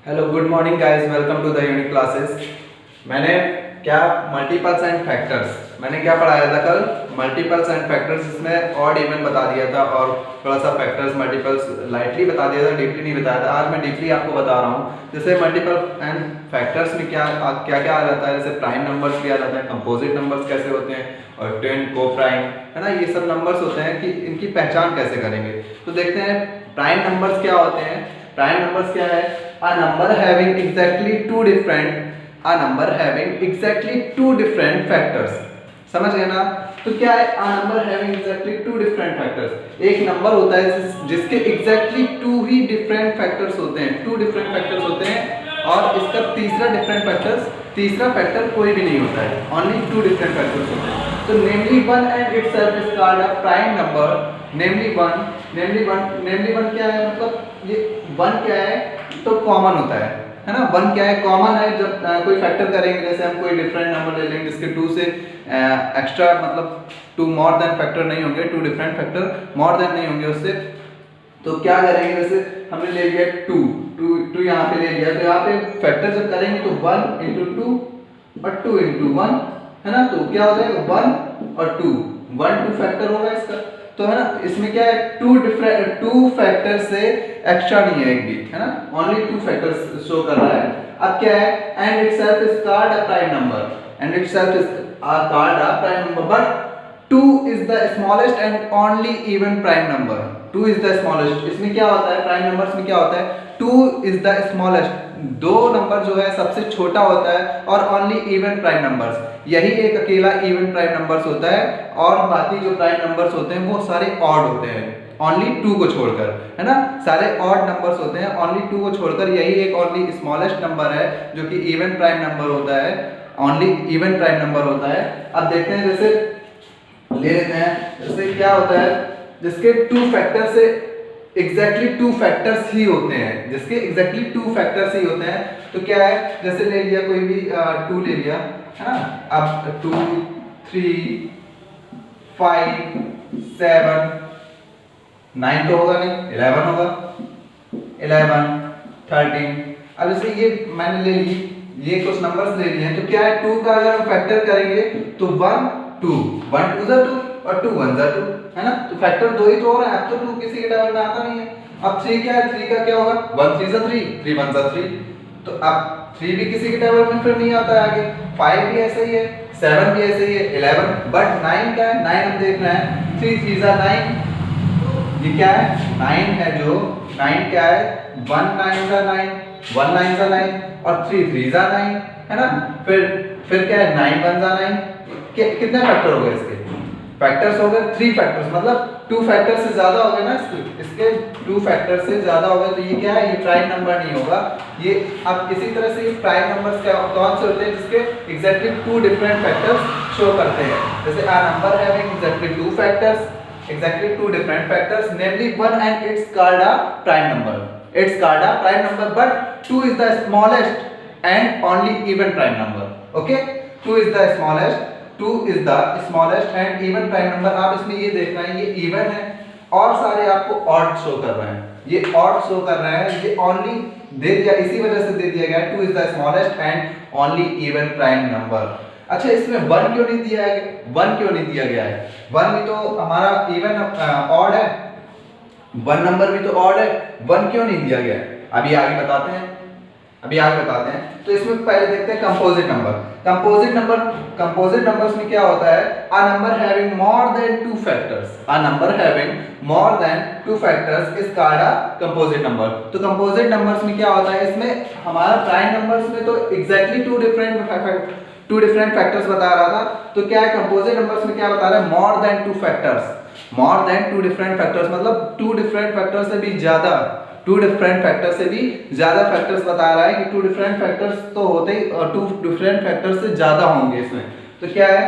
Hello good morning guys, welcome to the unique classes. मैंने क्या multiples and factors मैंने क्या पढ़ाया था कल? मल्टीपल्स एंड फैक्टर्स, इसमें ऑड इवन बता दिया था और थोड़ा सा फैक्टर्स मल्टीपल्स लाइटली बता दिया था, डीपली नहीं बताया था। आज मैं डीपली आपको बता रहा हूँ। जैसे मल्टीपल एंड फैक्टर्स में क्या क्या क्या आ जाता है, जैसे प्राइम नंबर्स भी आ जाता है, कंपोजिट नंबर्स कैसे होते हैं और ट्विन, को प्राइम, है ना, ये सब नंबर्स होते हैं कि इनकी पहचान कैसे करेंगे। तो देखते हैं प्राइम नंबर्स क्या होते हैं। प्राइम नंबर्स क्या है? a number having exactly two different factors। समझ गए ना? तो क्या है a number having exactly two different factors? एक नंबर होता है जिसके exactly two ही different factors होते हैं, two different factors होते हैं, और इसका तीसरा फैक्टर कोई भी नहीं होता है, only two different factors होते हैं। तो namely one and itself is called a prime number। namely one क्या है? मतलब ये वन क्या है तो कॉमन होता है ना। वन क्या है? कॉमन है। जब कोई फैक्टर करेंगे, जैसे हम कोई डिफरेंट नंबर ले लेंगे जिसके टू से एक्स्ट्रा, मतलब टू मोर देन फैक्टर नहीं होंगे, two different factor more than नहीं होंगे उससे, तो क्या करेंगे? जैसे हमने ले लिया टू यहाँ पे ले लिया, तो यहाँ पे फैक्टर जब करेंगे तो 1 इंटू टू और 2 इंटू वन, है ना। तो क्या हो जाएगा? 1 और 2, 1 2 फैक्टर होगा इसका, तो है ना। इसमें क्या है? टू फैक्टर से एक्स्ट्रा नहीं है एक भी, है ना, ओनली टू फैक्टर्स शो कर रहा है। अब क्या है? And itself is called a prime number, but 2 is the smallest and only even prime number. 2 is the smallest. इसमें क्या होता है? प्राइम नंबर्स में क्या होता है? 2 इज द स्मॉलेस्ट, दो नंबर जो है सबसे छोटा होता है, और ओनली इवन प्राइम नंबर्स, यही एक अकेला इवन प्राइम नंबर्स होता है, और बाकी जो प्राइम नंबर्स होते हैं वो सारे ऑड होते हैं, ओनली 2 को छोड़कर, है ना। सारे ऑड नंबर्स होते हैं ओनली 2 को छोड़कर, यही एक ओनली स्मॉलेस्ट नंबर है जो कि इवन प्राइम नंबर होता है, ओनली इवन प्राइम नंबर होता है। अब देखते हैं, जैसे ले लेते हैं, जैसे क्या होता है जिसके टू फैक्टर से एग्जैक्टली टू फैक्टर्स ही होते हैं, जिसके एग्जैक्टली टू फैक्टर्स ही होते हैं, तो क्या है? जैसे ले लिया कोई भी 2 ले लिया, है ना। अब 2 3 5 7 9 तो होगा नहीं, 11 होगा, 11 13। अब जैसे ये मैंने ले ली, ये कुछ नंबर्स ले लिए हैं, तो क्या है? 2 का अगर हम फैक्टर करेंगे तो 1 2 1 2 जा 2 और 2 1 जा 2, है ना। तो फैक्टर 2 ही तो हो रहा है, अब तो 2 किसी के टेबल में आता नहीं है। अब 3 क्या है? 3 का क्या होगा? 1 3 जा 3, 3 1 जा 3, तो अब 3 भी किसी के टेबल में फिर नहीं आता है आगे। 5 भी ऐसे ही है, 7 भी ऐसे ही है, 11, बट 9 क्या है? 9 हम देख रहे हैं, 3 3 जा 9, ये क्या है? 9 है, जो 9 क्या है? 1 9 जा 9, 1 9 जा 9 और 3 3 जा 9, है ना। फिर क्या है? 9 1 जा 9, कितने फैक्टर हो गए इसके? फैक्टर्स हो गए 3 फैक्टर्स, मतलब 2 फैक्टर से ज्यादा हो गए ना, इसके 2 फैक्टर से ज्यादा हो गए, तो ये क्या है? ये प्राइम नंबर नहीं होगा ये। अब इसी तरह से ये प्राइम नंबर्स क्या कौन से होते हैं? जिसके एग्जैक्टली 2 डिफरेंट फैक्टर्स शो करते हैं। जैसे a number having exactly 2 factors, exactly 2 different factors, namely 1 and it's called a prime number. It's called a prime number, but 2 is the smallest and only even prime number. Okay, 2 is the smallest and even prime number। आप इसमें ये देख रहे हैं, ये even है और सारे आपको odd शो कर रहे हैं, ये odd शो कर रहे हैं, ये only दे दिया, इसी वजह से दे दिया गया है 2 is the smallest and only even prime number। अच्छा, इसमें 1 क्यों नहीं दिया है? 1 क्यों नहीं दिया गया है? 1 भी तो हमारा इवन ऑड है, 1 नंबर भी तो ऑड है, 1 क्यों नहीं दिया गया है? अभी आगे बताते हैं। तो इसमें पहले देखते हैं कंपोजिट नंबर। कंपोजिट नंबर्स में क्या होता है? a number having more than 2 factors is called a composite number। तो कंपोजिट नंबर्स में क्या होता है? इसमें हमारा प्राइम नंबर्स में तो एग्जैक्टली 2 डिफरेंट फैक्टर्स बता रहा था, तो क्या है? कंपोजिट नंबर्स में क्या बता रहा है? मोर देन 2 फैक्टर्स, मोर देन 2 डिफरेंट फैक्टर्स, मतलब 2 डिफरेंट फैक्टर्स से भी ज्यादा, 2 डिफरेंट फैक्टर्स से भी ज्यादा फैक्टर्स बता रहा है कि 2 डिफरेंट फैक्टर्स तो होते ही, और 2 डिफरेंट फैक्टर्स से ज्यादा होंगे इसमें। तो क्या है?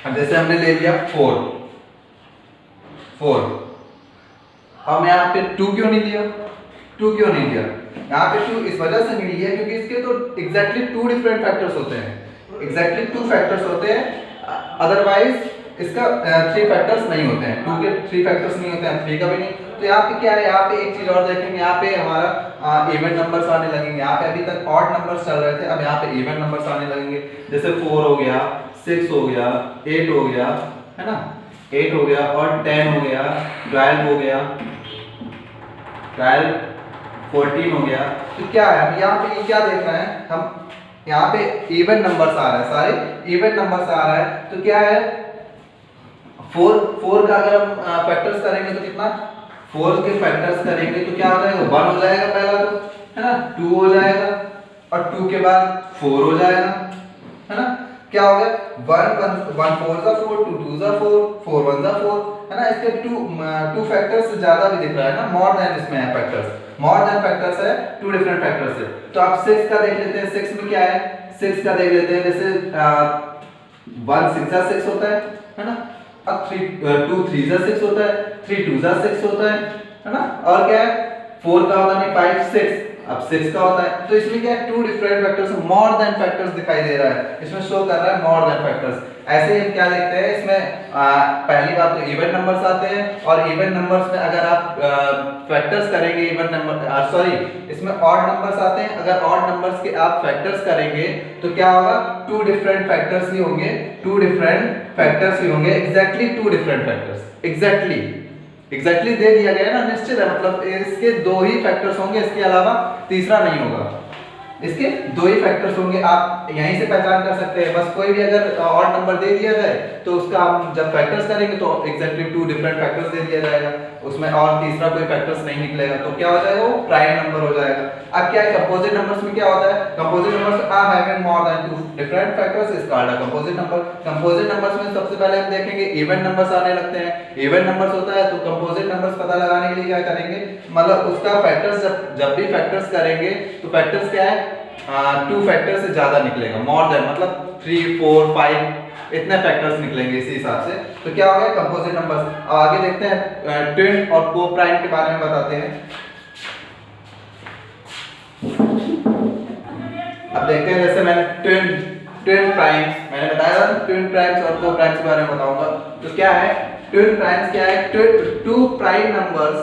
अब जैसे हमने ले लिया 4, अब यहाँ पे 2 क्यों नहीं लिया? यहाँ पे 2 इस वजह से नहीं लिया क्योंकि इसके तो एग्जैक्टली 2 डिफरेंट फैक्टर्स होते हैं, एग्जैक्टली 2 फैक्टर्स होते हैं, अदरवाइज इसका 3 फैक्टर्स नहीं होते हैं, 2 के 3 फैक्टर्स नहीं होते हैं, 3 का भी नहीं। तो यहाँ पे क्या है? यहाँ पे एक चीज और देखेंगे, यहाँ पे हमारा इवन नंबर्स आने लगेंगे। यहाँ पे अभी तक ऑड नंबर्स चल रहे थे, अब यहाँ पे इवन नंबर्स आने लगेंगे। जैसे 4 हो गया, 6 हो गया, 8 हो गया, है ना, 8 हो गया और 10 हो गया, 12 हो गया, 12, 14 हो गया। तो क्या है, अब यहाँ पे ये क्या देख रहे हैं हम, यहाँ पे इवन नंबर्स आ रहा है, सारे इवन नंबर्स आ रहा है। तो क्या है, 4 का अगर हम फैक्टर्स करेंगे तो कितना, 4 के फैक्टर्स करेंगे तो क्या हो जाएगा, 1 हो जाएगा पहला, तो है ना, 2 हो जाएगा और 2 के बाद 4 हो जाएगा, है ना। क्या हो गया, 1 4 जा 4, 2 2 जा 4, 4 1 जा 4, है ना। इसके 2 फैक्टर्स से ज्यादा भी दिख रहा है ना, मोर देन इसमें है फैक्टर्स, मोर देन फैक्टर्स है, 2 डिफरेंट फैक्टर्स है। तो आप 6 का देख लेते हैं, 6 में क्या है, 6 का देख लेते हैं। जैसे 1 6 जा 6 होता है ना। अब 2 3 जा 6 होता है, 3 2 जा 6 होता है ना। और क्या है, 4 का होता नहीं, 5 6, अब 6 का होता है। तो इसमें क्या है, 2 different factors, more than factors दिखाई दे रहा है, इसमें शो कर रहा है मोर देन फैक्टर्स। ऐसे ही हम क्या देखते हैं इसमें, पहली बात तो इवन नंबर्स आते हैं, और इवन नंबर्स में अगर आप फैक्टर्स करेंगे, इवन नंबर सॉरी इसमें ऑड नंबर्स आते हैं, अगर ऑड नंबर्स के आप फैक्टर्स करेंगे तो क्या होगा, 2 डिफरेंट फैक्टर्स ही होंगे, 2 डिफरेंट फैक्टर्स ही होंगे, exactly 2 different factors, exactly they दिया गया है ना, निश्चित है, मतलब इसके 2 ही फैक्टर्स होंगे, इसके अलावा तीसरा नहीं होगा, इसके 2 ही फैक्टर्स होंगे। आप यहीं से पहचान कर सकते हैं, बस कोई भी अगर ऑड नंबर दे दिया जाए तो उसका हम जब फैक्टर्स करेंगे तो एग्जैक्टली 2 डिफरेंट फैक्टर्स दे दिया जाएगा, उसमें और तीसरा कोई फैक्टर्स नहीं निकलेगा, तो क्या हो जाएगा, वो प्राइम नंबर हो जाएगा। अब क्या है, कंपोजिट नंबर्स में क्या होता है, composite numbers are having more than 2 different factors is called a composite number. Composite numbers में सबसे पहले हम देखेंगे इवन नंबर्स आने लगते हैं। इवन नंबर्स होता है तो कंपोजिट नंबर्स पता लगाने के लिए क्या करेंगे, मतलब उसका फैक्टर्स जब भी फैक्टर्स करेंगे तो फैक्टर्स क्या है, 2 फैक्टर से ज्यादा निकलेगा, मोर देन, मतलब 3 4 5 इतने फैक्टर्स निकलेंगे इसी हिसाब से। तो क्या हो गया, कंपोजिट नंबर्स। अब आगे देखते हैं ट्विन और को प्राइम के बारे में बताते हैं। अब देखते हैं, जैसे मैंने ट्विन प्राइम्स मैंने बताया था, ट्विन प्राइम्स और को प्राइम्स के बारे में बताऊंगा। तो क्या है, ट्विन प्राइम्स क्या है, 2 prime numbers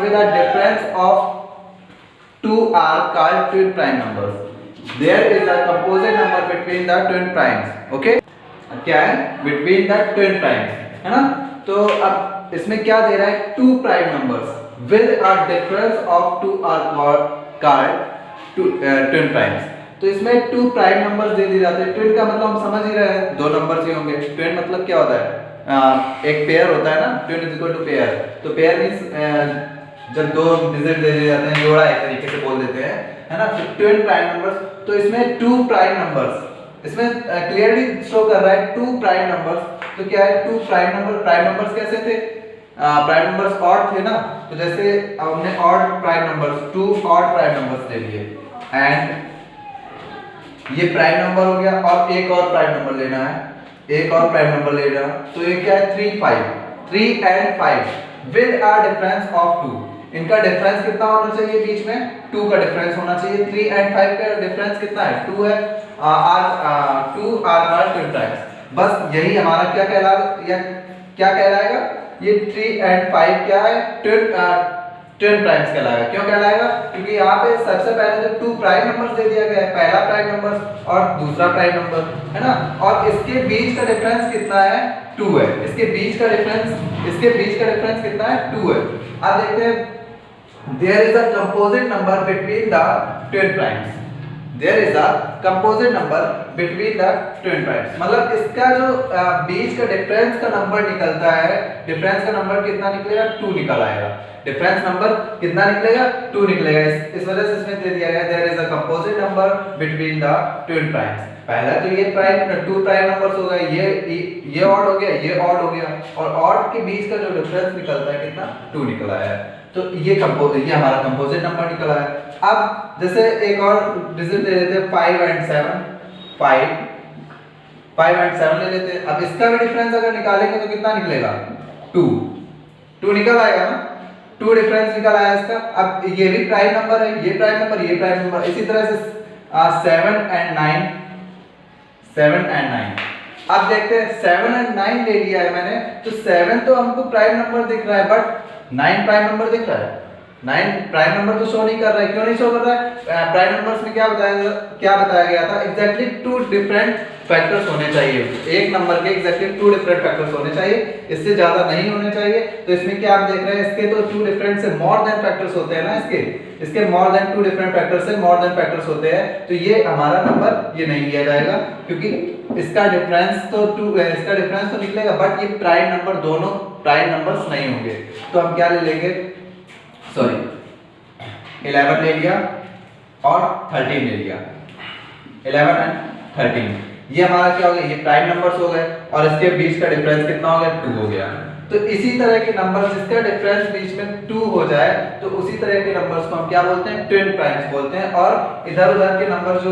with a difference of 2 are called twin prime numbers. There is a composite number between the twin primes. Okay? क्या है, between the twin primes, है ना। तो अब इसमें क्या दे रहा है, 2 prime numbers with a difference of 2 are called twin primes. तो इसमें 2 प्राइम नंबर्स दे दिए जाते हैं। ट्विन का मतलब हम समझ ही रहे हैं, 2 नंबर्स ही होंगे। ट्विन मतलब क्या होता है, एक पेयर होता है ना, twin is equal to pair. तो पेयर मींस जब 2 डिजिट दे दिए जाते हैं, जोड़ा एक तरीके से बोल देते हैं, है ना। तो ट्विन प्राइम नंबर्स, तो इसमें 2 प्राइम नंबर्स, इसमें क्लियरली शो कर रहा है 2 प्राइम नंबर्स। तो क्या है, 2 प्राइम नंबर्स कैसे थे, प्राइम नंबर्स ऑड थे ना, तो जैसे हमने odd prime numbers, 2 odd prime numbers ले लिए, एंड ये प्राइम नंबर हो गया, और एक और प्राइम नंबर लेना है, एक और प्राइम नंबर लेना। तो ये क्या है, 3 and 5 with a difference of 2। इनका डिफरेंस कितना होना चाहिए, बीच में 2 का डिफरेंस होना चाहिए। 3 and 5 का डिफरेंस कितना है, 2 है, 2 are twin primes। बस यही हमारा क्या कहलाएगा, ये 3 and 5 क्या है, ट्विन प्राइम्स कहलाएगा। क्यों कहलाएगा, क्योंकि यहाँ पे सबसे पहले जो 2 प्राइम नंबर्स दे दिया गया है, पहला प्राइम नंबर और दूसरा प्राइम नंबर, है ना, और इसके बीच का डिफरेंस कितना है, 2 है। इसके बीच का डिफरेंस कितना है, 2 है। अब देखते हैं, there is a composite number between the twin primes। मतलब इसका जो बीच का डिफरेंस का नंबर निकलता है, डिफरेंस का नंबर कितना निकलेगा, 2 निकल आएगा। डिफरेंस नंबर कितना निकलेगा, 2 निकलेगा। इस वजह से इसमें दे दिया गया there is a composite number between the twin primes। पहला तो ये प्राइम 2 प्राइम नंबर्स हो गए, ये ऑड हो गया, ये ऑड हो गया, और ऑड के बीच का जो डिफरेंस निकलता है कितना, 2 निकल आया है। तो ये हमारा कंपोजिट नंबर निकला है। अब जैसे एक और डिजिट ले लेते हैं, 5 and 7 ले लेते हैं। अब इसका भी डिफरेंस अगर निकालेंगे तो कितना निकलेगा, 2 निकल आएगा ना, 2 डिफरेंस निकल आया इसका। अब ये भी प्राइम नंबर है, ये प्राइम नंबर, इसी तरह से 7 and 9। अब देखते हैं, 7 and 9 ले लिया है मैंने, तो 7 तो हमको प्राइम नंबर दिख रहा है, बट 9 प्राइम नंबर दिख रहा है, 9 प्राइम नंबर तो शो नहीं कर रहा है। क्यों नहीं शो कर रहा है? प्राइम नंबर्स में क्या बताया गया था? एग्जैक्टली 2 डिफरेंट फैक्टर्स होने चाहिए। एक नंबर के एग्जैक्टली 2 डिफरेंट फैक्टर्स होने चाहिए, इससे ज्यादा नहीं होने चाहिए। तो इसमें क्या आप देख रहे हैं, इसके तो 2 डिफरेंट से मोर देन फैक्टर्स होते हैं ना, इसके मोर देन 2 डिफरेंट फैक्टर्स से मोर देन फैक्टर्स होते हैं। तो ये हमारा नंबर ये नहीं लिया जाएगा, क्योंकि इसका डिफरेंस तो 2 है, इसका डिफरेंस तो निकलेगा, बट ये प्राइम नंबर, दोनों प्राइम नंबर्स नहीं होंगे। तो हम क्या ले लेंगे, सॉरी 11 ले लिया और 13 ले लिया। 11 एंड 13 ये हमारा क्या हो गया, ये प्राइम नंबर्स हो गए, और इसके बीच का डिफरेंस कितना हो गया, 2 हो गया। तो इसी तरह के नंबर जिसका डिफरेंस बीच में 2 हो जाए, तो उसी तरह के नंबर्स को हम क्या बोलते हैं, ट्विन प्राइम्स बोलते हैं। और इधर उधर के नंबर जो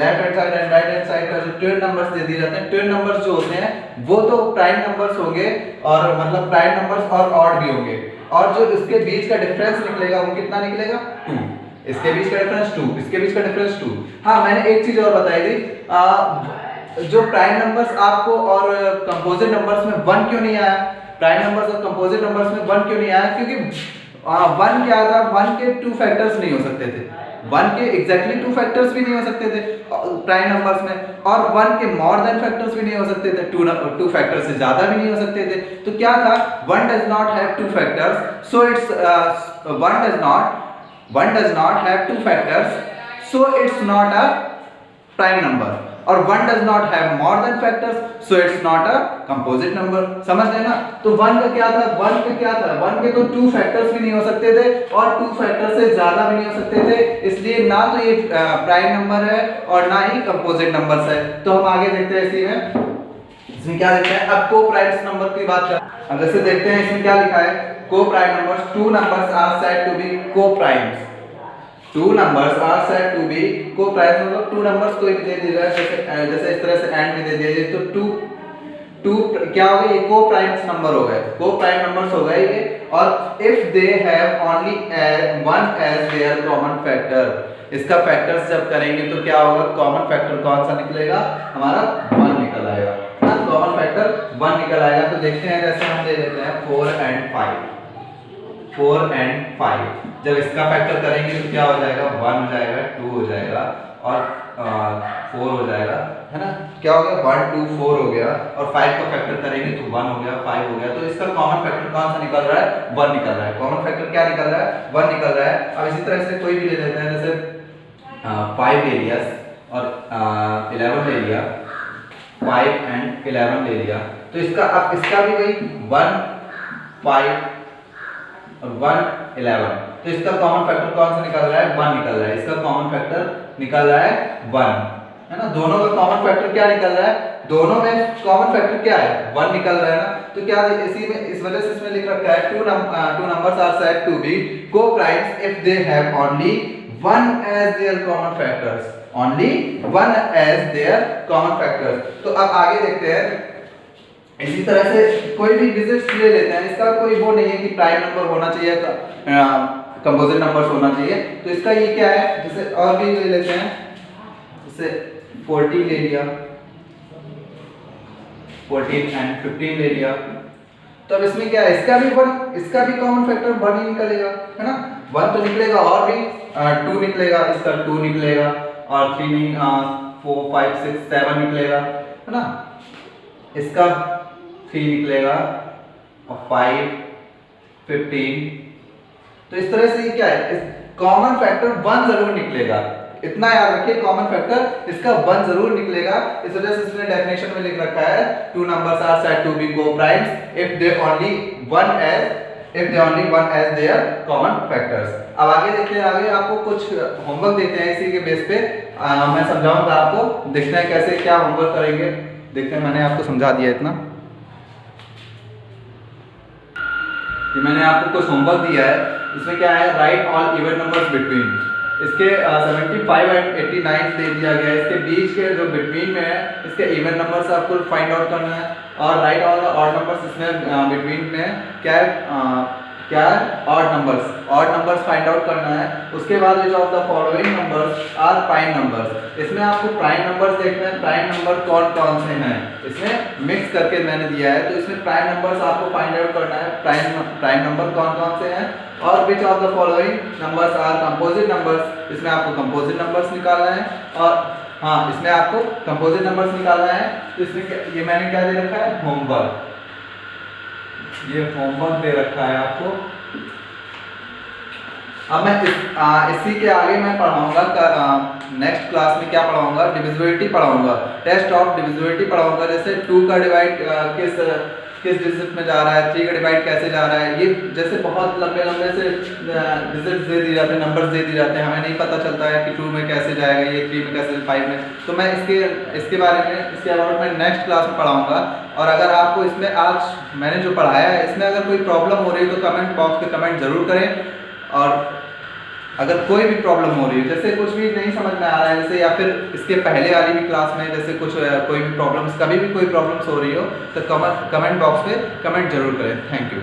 left hand side and right hand side का जो ट्विन नंबर्स दे दिए जाते हैं, ट्विन नंबर्स जो होते हैं वो तो प्राइम नंबर्स होंगे, और मतलब प्राइम नंबर्स और ऑड भी होंगे, और जो इसके बीच का डिफरेंस निकलेगा वो कितना निकलेगा, 2। इसके बीच का डिफरेंस 2, इसके बीच का डिफरेंस 2। हाँ, मैंने एक चीज और बताई थी, जो प्राइम नंबर्स आपको और कंपोजिट नंबर्स में 1 क्यों नहीं आया, प्राइम नंबर्स और कंपोजिट नंबर्स में 1 क्यों नहीं आया, क्योंकि 1 क्या था, 1 के 2 फैक्टर्स नहीं हो सकते थे, 1 के एग्जैक्टली 2 फैक्टर्स भी नहीं हो सकते थे प्राइम नंबर्स में, और 1 के मोर देन फैक्टर्स भी नहीं हो सकते थे, 2 फैक्टर्स से ज्यादा भी नहीं हो सकते थे। तो क्या था, 1 does not have 2 factors, so it's 1 does not have 2 factors, so it's not a prime number, और 1 does not have more than factors, so it's not a composite number। समझ लेना। तो 1 का क्या था, 1 के तो 2 फैक्टर्स भी नहीं हो सकते थे, और 2 फैक्टर से ज्यादा भी नहीं हो सकते थे, इसलिए ना तो ये प्राइम नंबर है और ना ही कंपोजिट नंबर्स है। तो हम आगे देखते हैं इसमें क्या लिखा है। अब को प्राइम्स नंबर की बात करें, अब जैसे देखते हैं इसमें क्या लिखा है, को prime numbers, 2 numbers are said to be co-primes, 2 numbers are said to be co-primes, मतलब 2 numbers कोई भी दे दिया जाए, जैसे इस तरह से एंड में दे दिया जाए, तो 2 क्या हो गए, ये co-primes नंबर हो गए, co-prime numbers हो गए ये। और if they have only one as their common factor, इसका फैक्टर्स जब करेंगे तो क्या होगा, कॉमन फैक्टर कौन सा निकलेगा, हमारा 1 निकल आएगा ना, कॉमन फैक्टर 1 निकल आएगा। तो देखते हैं, जैसे हम ले लेते हैं 4 and 5, 4 and 5, जब इसका फैक्टर करेंगे तो क्या हो जाएगा, 1 हो जाएगा, 2 हो जाएगा और 4 हो जाएगा, है ना। क्या हो गया, 1 2 4 हो गया, और 5 का फैक्टर करेंगे तो 1 हो गया, 5 हो गया। तो इसका कॉमन फैक्टर कौन सा निकल रहा है, 1 निकल रहा है। कॉमन फैक्टर क्या निकल रहा है, 1 निकल रहा है। अब इसी तरह से कोई भी ले लेते हैं, जैसे 5 ले लिया और 11 ले लिया, 5 and 11 ले लिया, तो इसका अब इसका भी वही 1 5 और 1 11, तो इसका कॉमन फैक्टर कौन सा निकल रहा है, 1 निकल रहा है। इसका कॉमन फैक्टर निकल रहा है 1, है ना। दोनों का कॉमन फैक्टर क्या निकल रहा है, दोनों में कॉमन फैक्टर क्या है, 1 निकल रहा है ना। तो क्या इसी में, इस वजह से इसमें लिख रखा है, 2 numbers are said to be co-primes if they have only 1 as their common factors, only 1 as their common factors। तो अब आगे देखते हैं, इसी तरह से कोई भी डिजिट्स ले लेते हैं, इसका कोई वो नहीं है कि प्राइम नंबर होना चाहिए, कंपोजिट नंबर्स होना चाहिए। तो इसका ये क्या है, जैसे और भी ले लेते हैं, जैसे 14 ले लिया, 14 and 15 ले लिया, तो अब इसमें क्या है, इसका भी कॉमन फैक्टर 1 ही निकलेगा, है ना। 1 तो निकलेगा, और भी 2 निकलेगा, इसका 2 निकलेगा, और 3 नहीं 4 5 6 7 निकलेगा, है ना। इसका 3 निकलेगा, और 5 15। तो इस तरह से क्या है, कॉमन फैक्टर 1 जरूर निकलेगा, इतना याद रखिए, कॉमन फैक्टर इसका 1 जरूर निकलेगा। इस वजह से इसने डेफिनेशन में लिख रखा है, 2 numbers are said to be co-primes if they only one as their common factors। अब आगे देखते हैं, आगे आपको कुछ होमवर्क देते हैं, इसी के बेस पे मैं समझाऊंगा आपको, देखते हैं कैसे क्या होमवर्क करेंगे। देखते हैं, मैंने आपको समझा दिया इतना, ये मैंने आपको कुछ होमवर्क दिया है। इसमें क्या है, right all even numbers between, इसके 75 and 89 दे दिया गया है, इसके बीच के जो बिटवीन में है, इसके इवन नंबर्स आपको फाइंड आउट करना है, और right all the odd numbers इसमें बिटवीन में क्या है, क्या है, ऑड नंबर्स फाइंड आउट करना है। उसके बाद which of the following numbers are prime numbers. इसमें आपको प्राइम नंबर्स देखना है, प्राइम नंबर कौन कौन से हैं, इसमें मिक्स करके मैंने दिया है, तो इसमें प्राइम नंबर्स आपको फाइंड आउट करना है, प्राइम नंबर कौन कौन से हैं। और which of the following numbers are composite numbers, इसमें आपको कंपोजिट नंबर्स निकालना है। और हाँ, इसमें आपको कंपोजिट नंबर्स निकालना है। तो इसमें ये मैंने क्या दे रखा है, होमवर्क, ये होमवर्क दे रखा है आपको। अब मैं इसी के आगे मैं पढ़ाऊंगा, नेक्स्ट क्लास में क्या पढ़ाऊंगा, डिविजिबिलिटी पढ़ाऊंगा, टेस्ट ऑफ डिविजिबिलिटी पढ़ाऊंगा। जैसे 2 का डिवाइड किस डिजिट में जा रहा है, 3 का डिवाइड कैसे जा रहा है, ये जैसे बहुत लंबे लंबे से डिजिट्स दे दिए जाते हैं, नंबर्स दे दिए जाते हैं, हमें नहीं पता चलता है कि 2 में कैसे जाएगा, ये 3 में कैसे, 5 में। तो मैं इसके बारे में, इसके अबाउट मैं नेक्स्ट क्लास में पढ़ाऊंगा। और अगर आपको इसमें आज मैंने जो पढ़ाया है इसमें अगर कोई प्रॉब्लम हो रही है तो कमेंट बॉक्स में कमेंट जरूर करें। और अगर कोई भी प्रॉब्लम हो रही है, जैसे कुछ भी नहीं समझ में आ रहा है, जैसे या फिर इसके पहले वाली भी क्लास में जैसे कुछ कोई भी प्रॉब्लम्स, कभी भी कोई प्रॉब्लम्स हो रही हो, तो कमेंट बॉक्स पे कमेंट जरूर करें। Thank you.